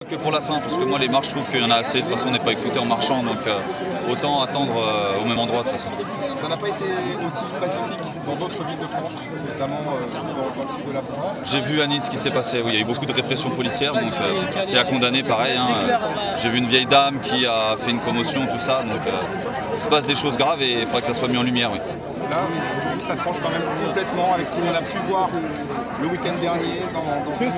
Que pour la fin, parce que moi les marches, je trouve qu'il y en a assez, de toute façon on n'est pas écouté en marchant, donc autant attendre au même endroit de toute façon. Ça n'a pas été aussi pacifique dans d'autres villes de France, notamment dans le sud de la France. J'ai vu à Nice ce qui s'est passé, oui, il y a eu beaucoup de répression policière, donc c'est à condamner pareil. J'ai vu une vieille dame qui a fait une commotion, tout ça, donc il se passe des choses graves et il faudrait que ça soit mis en lumière. Oui. Là, ça tranche quand même complètement avec ce qu'on a pu voir le week-end dernier dans cette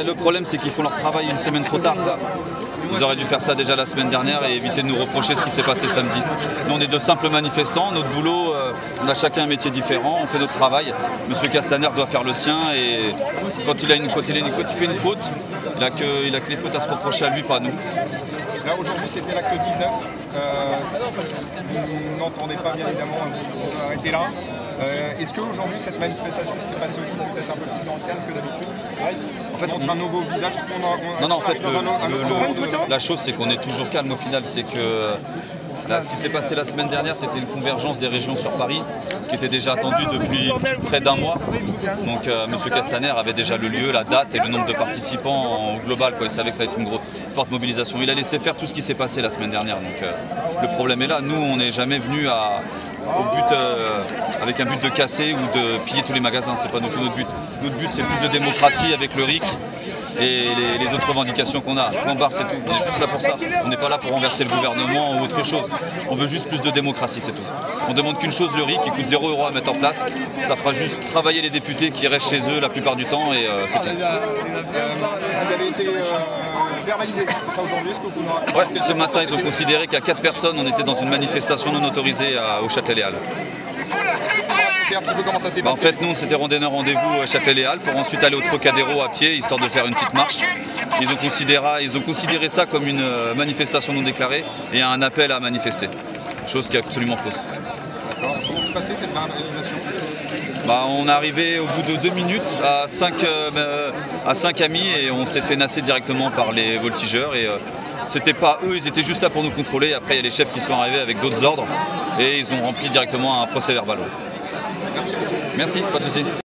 le problème, c'est qu'ils font leur travail une semaine trop tard. Ils auraient dû faire ça déjà la semaine dernière et éviter de nous reprocher ce qui s'est passé samedi. Nous, on est de simples manifestants. Notre boulot, on a chacun un métier différent. On fait notre travail. Monsieur Castaner doit faire le sien et quand il fait une faute, il a que les fautes à se reprocher à lui, pas à nous. Là, aujourd'hui, c'était l'acte 19. Vous n'entendez pas, bien évidemment, vous arrêtez là. Est-ce qu'aujourd'hui, cette manifestation qui s'est passée aussi peut-être un peu plus dans le calme que d'habitude, en fait, montre un nouveau visage? Non, en fait, la chose, c'est qu'on est toujours calme au final. C'est que là, ce qui s'est passé la semaine dernière, c'était une convergence des régions sur Paris, qui était déjà attendue depuis près d'un mois. Donc M. Castaner avait déjà le lieu, la date et le nombre de participants au global. Il savait que ça allait être une forte mobilisation. Il a laissé faire tout ce qui s'est passé la semaine dernière. Donc le problème est là. Nous, on n'est jamais venu avec un but de casser ou de piller tous les magasins. C'est pas du tout notre but. Notre but, c'est plus de démocratie avec le RIC et les autres revendications qu'on a. Point barre, c'est tout. On est juste là pour ça. On n'est pas là pour renverser le gouvernement ou autre chose. On veut juste plus de démocratie, c'est tout. On demande qu'une chose, le RIC, qui coûte 0 € à mettre en place. Ça fera juste travailler les députés qui restent chez eux la plupart du temps et c'est tout. Vous avez été verbalisé, c'est ça aujourd'hui, est-ce que vous nous Ouais, ce matin, ils ont considéré qu'à 4 personnes, on était dans une manifestation non autorisée au Châtelet-Les-Halles. Un petit peu comment ça s'est passé? En fait, nous, on s'était donné un rendez-vous à Châtelet-Les-Halles pour ensuite aller au Trocadéro à pied, histoire de faire une petite marche. Ils ont considéré ça comme une manifestation non déclarée et un appel à manifester, chose qui est absolument fausse. D'accord. Comment s'est passée cette manifestation? On est arrivé au bout de 2 minutes à 5 amis et on s'est fait nasser directement par les voltigeurs. Et c'était pas eux, ils étaient juste là pour nous contrôler. Après, il y a les chefs qui sont arrivés avec d'autres ordres et ils ont rempli directement un procès verbal. Merci. Merci, pas de souci.